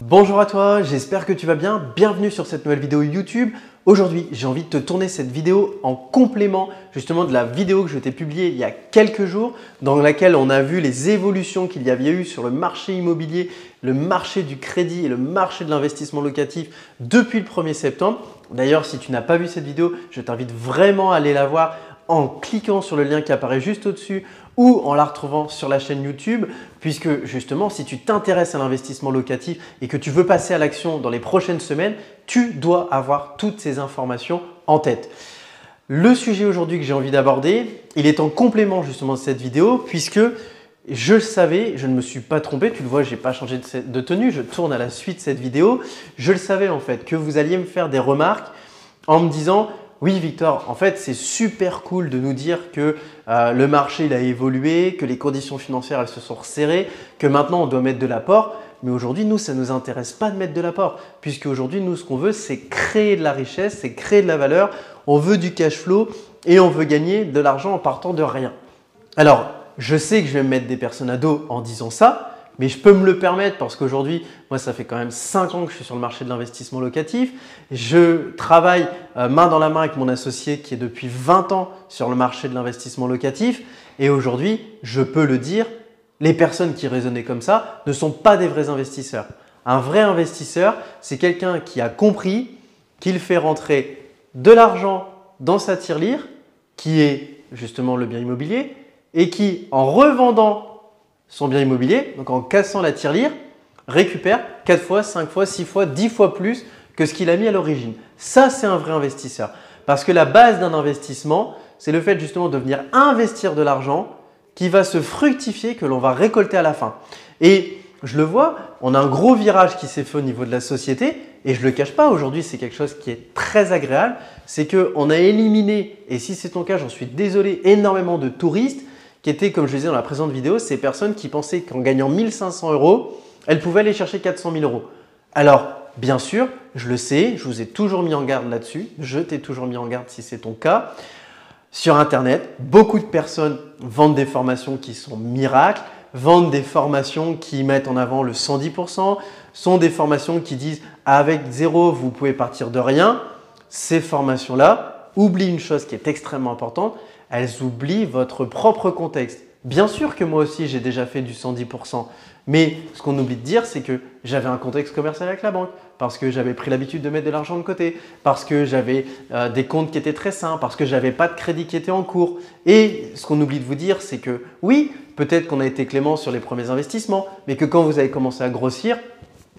Bonjour à toi, j'espère que tu vas bien. Bienvenue sur cette nouvelle vidéo YouTube. Aujourd'hui, j'ai envie de te tourner cette vidéo en complément justement de la vidéo que je t'ai publiée il y a quelques jours dans laquelle on a vu les évolutions qu'il y avait eu sur le marché immobilier, le marché du crédit et le marché de l'investissement locatif depuis le 1er septembre. D'ailleurs, si tu n'as pas vu cette vidéo, je t'invite vraiment à aller la voir en cliquant sur le lien qui apparaît juste au-dessus ou en la retrouvant sur la chaîne YouTube, puisque justement, si tu t'intéresses à l'investissement locatif et que tu veux passer à l'action dans les prochaines semaines, tu dois avoir toutes ces informations en tête. Le sujet aujourd'hui que j'ai envie d'aborder, il est en complément justement de cette vidéo, puisque je le savais, je ne me suis pas trompé, tu le vois, je n'ai pas changé de tenue, je tourne à la suite de cette vidéo. Je le savais en fait que vous alliez me faire des remarques en me disant « Oui Victor, en fait c'est super cool de nous dire que le marché il a évolué, que les conditions financières elles se sont resserrées, que maintenant on doit mettre de l'apport. Mais aujourd'hui, nous, ça ne nous intéresse pas de mettre de l'apport, puisque aujourd'hui, nous, ce qu'on veut, c'est créer de la richesse, c'est créer de la valeur. On veut du cash flow et on veut gagner de l'argent en partant de rien. » Alors, je sais que je vais me mettre des personnes à dos en disant ça, mais je peux me le permettre parce qu'aujourd'hui, moi, ça fait quand même 5 ans que je suis sur le marché de l'investissement locatif. Je travaille main dans la main avec mon associé qui est depuis 20 ans sur le marché de l'investissement locatif. Et aujourd'hui, je peux le dire, les personnes qui raisonnaient comme ça ne sont pas des vrais investisseurs. Un vrai investisseur, c'est quelqu'un qui a compris qu'il fait rentrer de l'argent dans sa tirelire, qui est justement le bien immobilier, et qui, en revendant son bien immobilier, donc en cassant la tirelire, récupère 4 fois, 5 fois, 6 fois, 10 fois plus que ce qu'il a mis à l'origine. Ça, c'est un vrai investisseur. Parce que la base d'un investissement, c'est le fait justement de venir investir de l'argent qui va se fructifier, que l'on va récolter à la fin. Et je le vois, on a un gros virage qui s'est fait au niveau de la société et je ne le cache pas, aujourd'hui c'est quelque chose qui est très agréable, c'est qu'on a éliminé, et si c'est ton cas, j'en suis désolé, énormément de touristes qui étaient, comme je le disais dans la précédente vidéo, ces personnes qui pensaient qu'en gagnant 1 500 €, elles pouvaient aller chercher 400 000 €. Alors, bien sûr, je le sais, je vous ai toujours mis en garde là-dessus, je t'ai toujours mis en garde si c'est ton cas. Sur Internet, beaucoup de personnes vendent des formations qui sont miracles, vendent des formations qui mettent en avant le 110%, sont des formations qui disent « avec zéro, vous pouvez partir de rien ». Ces formations-là oublient une chose qui est extrêmement importante, elles oublient votre propre contexte. Bien sûr que moi aussi, j'ai déjà fait du 110%, mais ce qu'on oublie de dire, c'est que j'avais un contexte commercial avec la banque, parce que j'avais pris l'habitude de mettre de l'argent de côté, parce que j'avais des comptes qui étaient très sains, parce que j'avais pas de crédit qui était en cours. Et ce qu'on oublie de vous dire, c'est que oui, peut-être qu'on a été clément sur les premiers investissements, mais que quand vous avez commencé à grossir,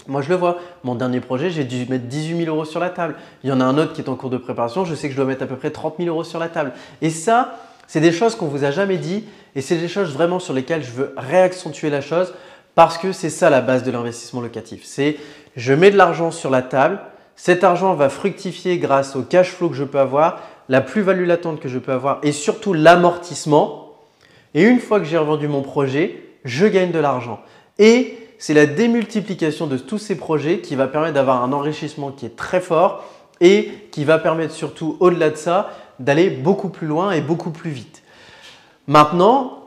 moi, je le vois. Mon dernier projet, j'ai dû mettre 18 000 € sur la table. Il y en a un autre qui est en cours de préparation. Je sais que je dois mettre à peu près 30 000 € sur la table. Et ça, c'est des choses qu'on ne vous a jamais dit et c'est des choses vraiment sur lesquelles je veux réaccentuer la chose parce que c'est ça la base de l'investissement locatif. C'est je mets de l'argent sur la table. Cet argent va fructifier grâce au cash flow que je peux avoir, la plus-value latente que je peux avoir et surtout l'amortissement. Et une fois que j'ai revendu mon projet, je gagne de l'argent. Et c'est la démultiplication de tous ces projets qui va permettre d'avoir un enrichissement qui est très fort et qui va permettre surtout, au-delà de ça, d'aller beaucoup plus loin et beaucoup plus vite. Maintenant,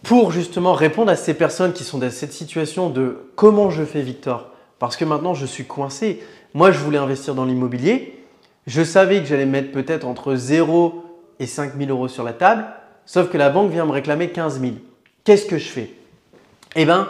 pour justement répondre à ces personnes qui sont dans cette situation de « comment je fais Victor ?» Parce que maintenant, je suis coincé. Moi, je voulais investir dans l'immobilier. Je savais que j'allais mettre peut-être entre 0 et 5 000 € sur la table, sauf que la banque vient me réclamer 15 000. Qu'est-ce que je fais? Eh bien,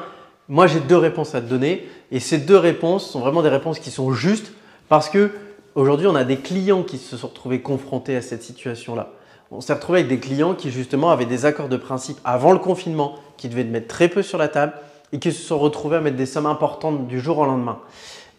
moi, j'ai 2 réponses à te donner et ces 2 réponses sont vraiment des réponses qui sont justes parce qu'aujourd'hui, on a des clients qui se sont retrouvés confrontés à cette situation-là. On s'est retrouvé avec des clients qui justement avaient des accords de principe avant le confinement, qui devaient mettre très peu sur la table et qui se sont retrouvés à mettre des sommes importantes du jour au lendemain.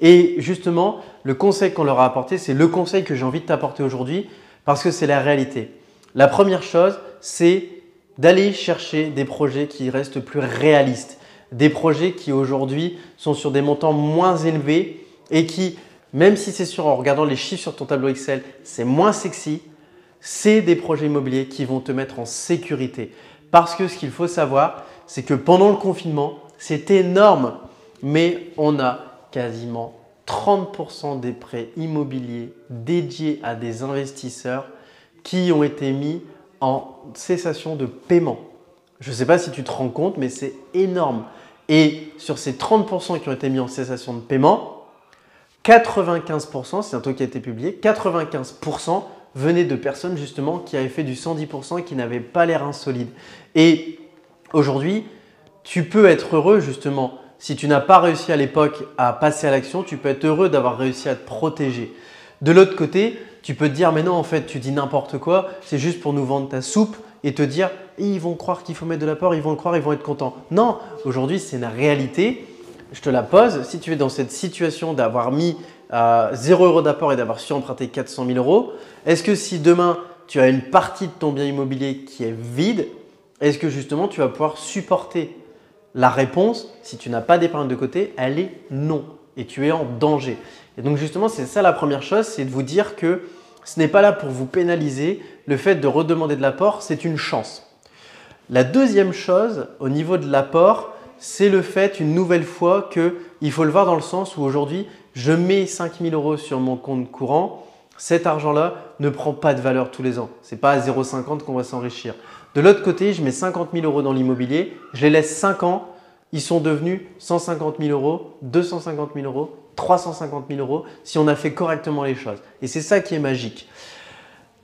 Et justement, le conseil qu'on leur a apporté, c'est le conseil que j'ai envie de t'apporter aujourd'hui parce que c'est la réalité. La première chose, c'est d'aller chercher des projets qui restent plus réalistes. Des projets qui aujourd'hui sont sur des montants moins élevés et qui, même si c'est sûr en regardant les chiffres sur ton tableau Excel, c'est moins sexy, c'est des projets immobiliers qui vont te mettre en sécurité. Parce que ce qu'il faut savoir, c'est que pendant le confinement, c'est énorme, mais on a quasiment 30% des prêts immobiliers dédiés à des investisseurs qui ont été mis en cessation de paiement. Je ne sais pas si tu te rends compte, mais c'est énorme. Et sur ces 30% qui ont été mis en cessation de paiement, 95%, c'est un taux qui a été publié, 95% venaient de personnes justement qui avaient fait du 110% et qui n'avaient pas les reins solides. Et aujourd'hui, tu peux être heureux justement, si tu n'as pas réussi à l'époque à passer à l'action, tu peux être heureux d'avoir réussi à te protéger. De l'autre côté, tu peux te dire mais non en fait tu dis n'importe quoi, c'est juste pour nous vendre ta soupe et te dire ils vont croire qu'il faut mettre de l'apport, ils vont le croire, ils vont être contents. Non, aujourd'hui c'est une réalité, je te la pose, si tu es dans cette situation d'avoir mis 0 € d'apport et d'avoir su emprunter 400 000 €, est-ce que si demain tu as une partie de ton bien immobilier qui est vide, est-ce que justement tu vas pouvoir supporter? La réponse, si tu n'as pas d'épargne de côté, elle est non et tu es en danger. Et donc justement, c'est ça la première chose, c'est de vous dire que ce n'est pas là pour vous pénaliser. Le fait de redemander de l'apport, c'est une chance. La deuxième chose au niveau de l'apport, c'est le fait une nouvelle fois qu'il faut le voir dans le sens où aujourd'hui, je mets 5 000 € sur mon compte courant. Cet argent-là ne prend pas de valeur tous les ans. Ce n'est pas à 0,50 qu'on va s'enrichir. De l'autre côté, je mets 50 000 € dans l'immobilier, je les laisse 5 ans, ils sont devenus 150 000 €, 250 000 €, 350 000 € si on a fait correctement les choses. Et c'est ça qui est magique.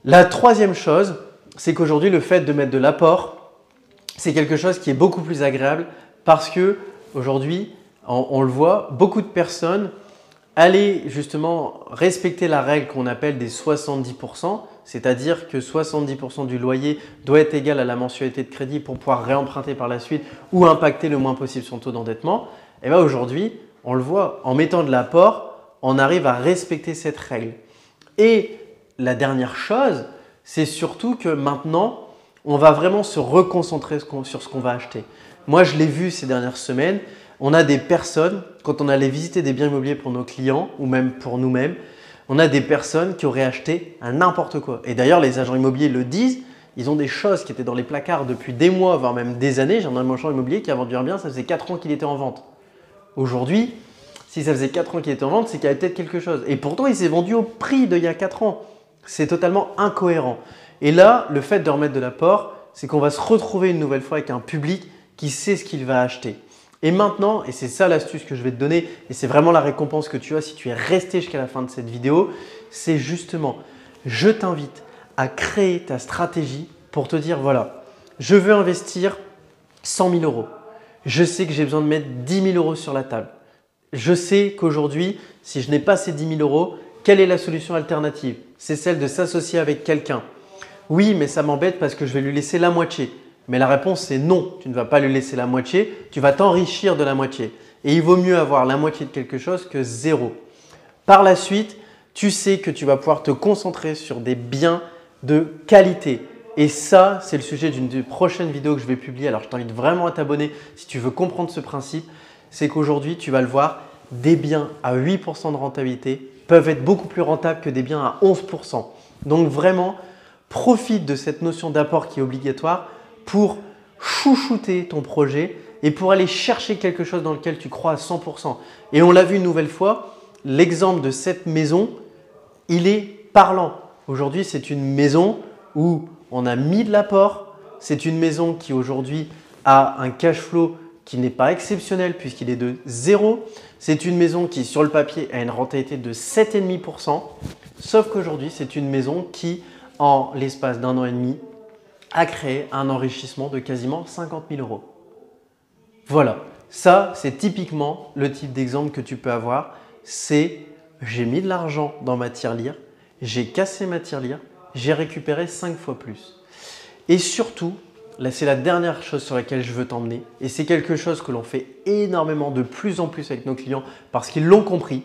La troisième chose, c'est qu'aujourd'hui, le fait de mettre de l'apport, c'est quelque chose qui est beaucoup plus agréable parce que aujourd'hui, on le voit, beaucoup de personnes allaient justement respecter la règle qu'on appelle des 70%, c'est-à-dire que 70% du loyer doit être égal à la mensualité de crédit pour pouvoir réemprunter par la suite ou impacter le moins possible son taux d'endettement. Et bien aujourd'hui, on le voit, en mettant de l'apport, on arrive à respecter cette règle. Et la dernière chose, c'est surtout que maintenant, on va vraiment se reconcentrer sur ce qu'on va acheter. Moi, je l'ai vu ces dernières semaines. On a des personnes, quand on allait visiter des biens immobiliers pour nos clients ou même pour nous-mêmes, on a des personnes qui auraient acheté à n'importe quoi. Et d'ailleurs, les agents immobiliers le disent, ils ont des choses qui étaient dans les placards depuis des mois, voire même des années. J'ai un agent immobilier qui a vendu un bien, ça faisait 4 ans qu'il était en vente. Aujourd'hui, si ça faisait 4 ans qu'il était en vente, c'est qu'il y avait peut-être quelque chose. Et pourtant, il s'est vendu au prix d'il y a 4 ans. C'est totalement incohérent. Et là, le fait de remettre de l'apport, c'est qu'on va se retrouver une nouvelle fois avec un public qui sait ce qu'il va acheter. Et maintenant, et c'est ça l'astuce que je vais te donner, et c'est vraiment la récompense que tu as si tu es resté jusqu'à la fin de cette vidéo, c'est justement, je t'invite à créer ta stratégie pour te dire, voilà, je veux investir 100 000 €. Je sais que j'ai besoin de mettre 10 000 € sur la table. Je sais qu'aujourd'hui, si je n'ai pas ces 10 000 €, quelle est la solution alternative? C'est celle de s'associer avec quelqu'un. Oui, mais ça m'embête parce que je vais lui laisser la moitié. Mais la réponse, c'est non. Tu ne vas pas lui laisser la moitié, tu vas t'enrichir de la moitié. Et il vaut mieux avoir la moitié de quelque chose que zéro. Par la suite, tu sais que tu vas pouvoir te concentrer sur des biens de qualité. Et ça, c'est le sujet d'une des prochaines vidéos que je vais publier. Alors, je t'invite vraiment à t'abonner si tu veux comprendre ce principe. C'est qu'aujourd'hui, tu vas le voir, des biens à 8% de rentabilité peuvent être beaucoup plus rentables que des biens à 11%. Donc, vraiment, profite de cette notion d'apport qui est obligatoire pour chouchouter ton projet et pour aller chercher quelque chose dans lequel tu crois à 100%. Et on l'a vu une nouvelle fois, l'exemple de cette maison, il est parlant. Aujourd'hui, c'est une maison où on a mis de l'apport. C'est une maison qui aujourd'hui a un cash flow qui n'est pas exceptionnel puisqu'il est de 0. C'est une maison qui, sur le papier, a une rentabilité de 7,5%. Sauf qu'aujourd'hui, c'est une maison qui, en l'espace d'1 an et demi, a créé un enrichissement de quasiment 50 000 €. Voilà, ça c'est typiquement le type d'exemple que tu peux avoir. C'est j'ai mis de l'argent dans ma tirelire, j'ai cassé ma tirelire, j'ai récupéré 5 fois plus. Et surtout, là c'est la dernière chose sur laquelle je veux t'emmener et c'est quelque chose que l'on fait énormément de plus en plus avec nos clients parce qu'ils l'ont compris.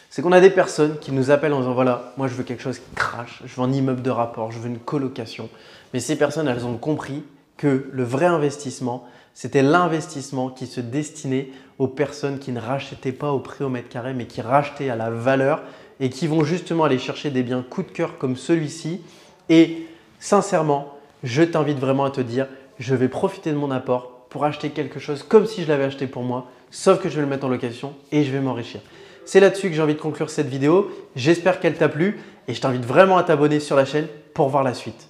C'est qu'on a des personnes qui nous appellent en disant voilà, moi je veux quelque chose qui crache, je veux un immeuble de rapport, je veux une colocation. Mais ces personnes, elles ont compris que le vrai investissement, c'était l'investissement qui se destinait aux personnes qui ne rachetaient pas au prix au mètre carré, mais qui rachetaient à la valeur et qui vont justement aller chercher des biens coup de cœur comme celui-ci. Et sincèrement, je t'invite vraiment à te dire, je vais profiter de mon apport pour acheter quelque chose comme si je l'avais acheté pour moi, sauf que je vais le mettre en location et je vais m'enrichir. C'est là-dessus que j'ai envie de conclure cette vidéo. J'espère qu'elle t'a plu et je t'invite vraiment à t'abonner sur la chaîne pour voir la suite.